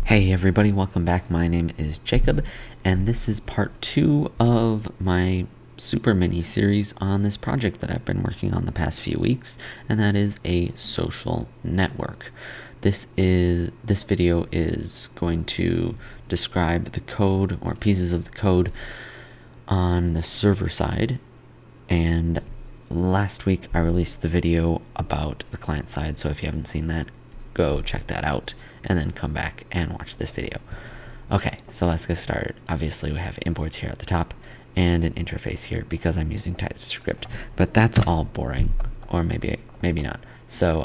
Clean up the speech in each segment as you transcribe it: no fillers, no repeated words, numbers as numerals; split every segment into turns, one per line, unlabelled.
Hey everybody, welcome back. My name is Jacob, and this is part 2 of my super mini series on this project that I've been working on the past few weeks, and that is a social network. This video is going to describe the code or pieces of the code on the server side, and last week I released the video about the client side, so if you haven't seen that, go check that out and then come back and watch this video. Okay, so let's get started. Obviously we have imports here at the top and an interface here because I'm using TypeScript, but that's all boring, or maybe not. So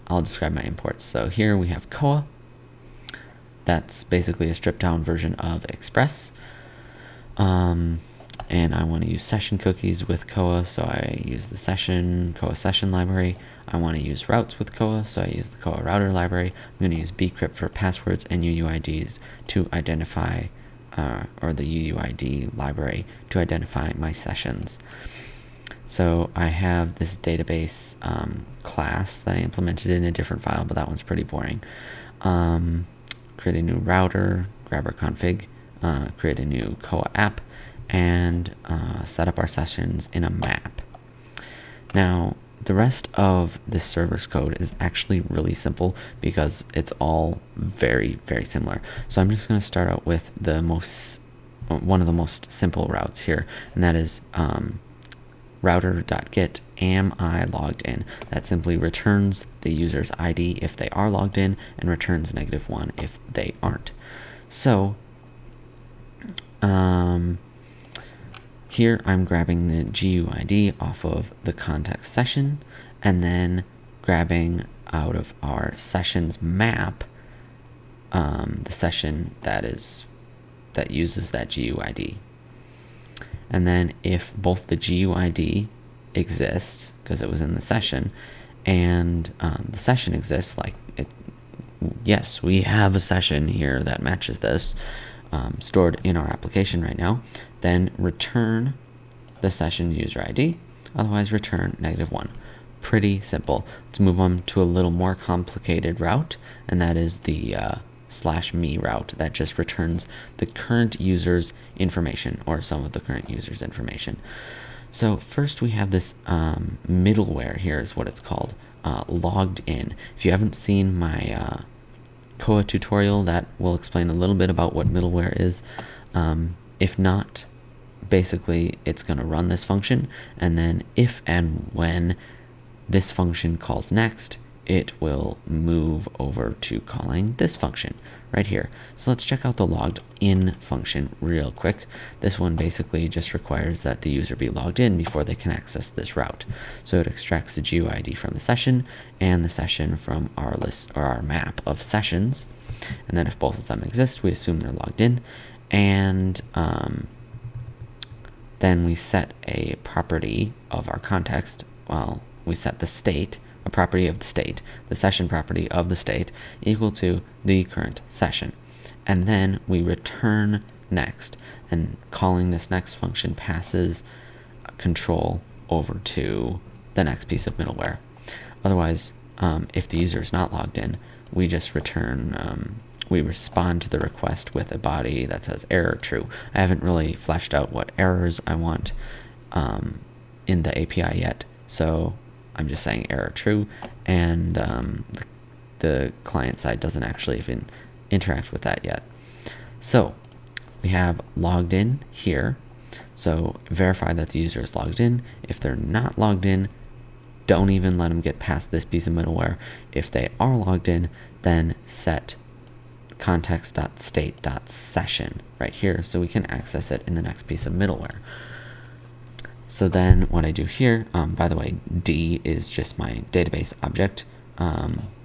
I'll describe my imports. So here we have Koa. That's basically a stripped down version of Express. And I want to use session cookies with Koa, so I use the Koa session library. I want to use routes with Koa, so I use the Koa router library. I'm going to use bcrypt for passwords and UUIDs to identify, or the UUID library to identify my sessions. So I have this database class that I implemented in a different file, but that one's pretty boring. Create a new router, grab our config, create a new Koa app, and set up our sessions in a map. Now, the rest of this server's code is actually really simple because it's all very, very similar. So I'm just going to start out with one of the most simple routes here, and that is router.get am I logged in. That simply returns the user's ID if they are logged in and returns -1 if they aren't. So here I'm grabbing the GUID off of the context session and then grabbing out of our sessions map the session that uses that GUID. And then if both the GUID exists, because it was in the session, and the session exists, yes, we have a session here that matches this, stored in our application right now, then return the session user ID, otherwise return -1. Pretty simple. Let's move on to a little more complicated route, and that is the /me route that just returns the current user's information, or some of the current user's information. So first we have this middleware here is what it's called, logged in. If you haven't seen my Koa tutorial, that will explain a little bit about what middleware is. If not, basically it's going to run this function, and then if and when this function calls next, it will move over to calling this function right here. So let's check out the logged in function real quick. This one basically just requires that the user be logged in before they can access this route. So it extracts the GUID from the session and the session from our list, or our map of sessions. And then if both of them exist, we assume they're logged in. And then we set a property of our context. Well, we set the state, a property of the state, the session property of the state, equal to the current session. And then we return next, and calling this next function passes control over to the next piece of middleware. Otherwise, if the user is not logged in, we just return, we respond to the request with a body that says error true. I haven't really fleshed out what errors I want in the API yet, so I'm just saying error true, and the client side doesn't actually even interact with that yet. So we have logged in here, so verify that the user is logged in. If they're not logged in, don't even let them get past this piece of middleware. If they are logged in, then set context.state.session right here so we can access it in the next piece of middleware. So then what I do here, by the way, D is just my database object,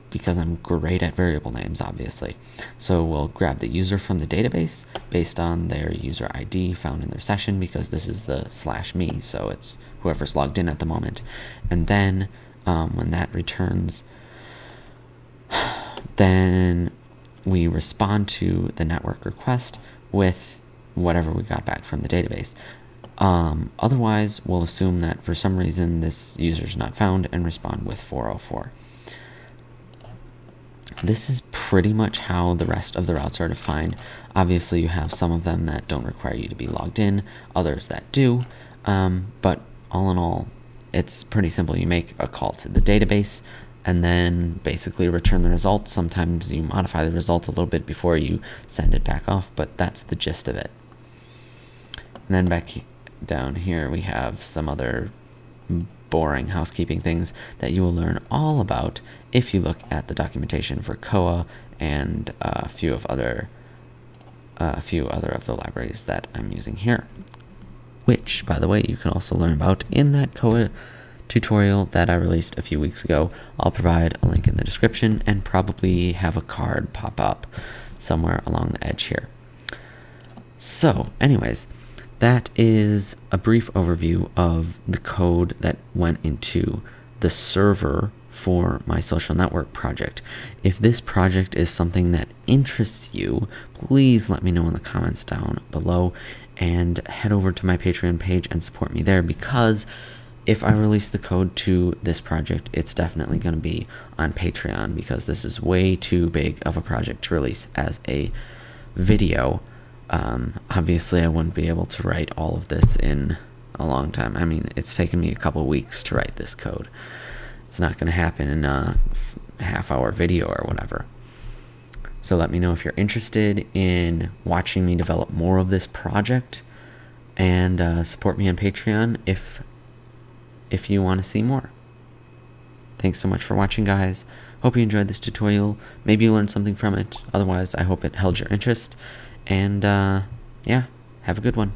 because I'm great at variable names, obviously. So we'll grab the user from the database based on their user ID found in their session, because this is the /me, so it's whoever's logged in at the moment. And then when that returns, then we respond to the network request with whatever we got back from the database. Otherwise, we'll assume that for some reason this user is not found and respond with 404. this is pretty much how the rest of the routes are defined. Obviously, you have some of them that don't require you to be logged in, others that do, but all in all, it's pretty simple. You make a call to the database and then basically return the result. Sometimes you modify the result a little bit before you send it back off, but that's the gist of it. And then back down here, we have some other boring housekeeping things that you will learn all about if you look at the documentation for Koa and a few other of the libraries that I'm using here, which, by the way, you can also learn about in that Koa tutorial that I released a few weeks ago. I'll provide a link in the description and probably have a card pop up somewhere along the edge here. So, anyways, that is a brief overview of the code that went into the server for my social network project. If this project is something that interests you, please let me know in the comments down below and head over to my Patreon page and support me there, because if I release the code to this project, it's definitely going to be on Patreon, because this is way too big of a project to release as a video. Obviously, I wouldn't be able to write all of this in a long time. I mean, it's taken me a couple weeks to write this code. It's not going to happen in a half-hour video or whatever. So let me know if you're interested in watching me develop more of this project, and support me on Patreon if you want to see more. Thanks so much for watching, guys. Hope you enjoyed this tutorial. Maybe you learned something from it. Otherwise, I hope it held your interest. And yeah, have a good one.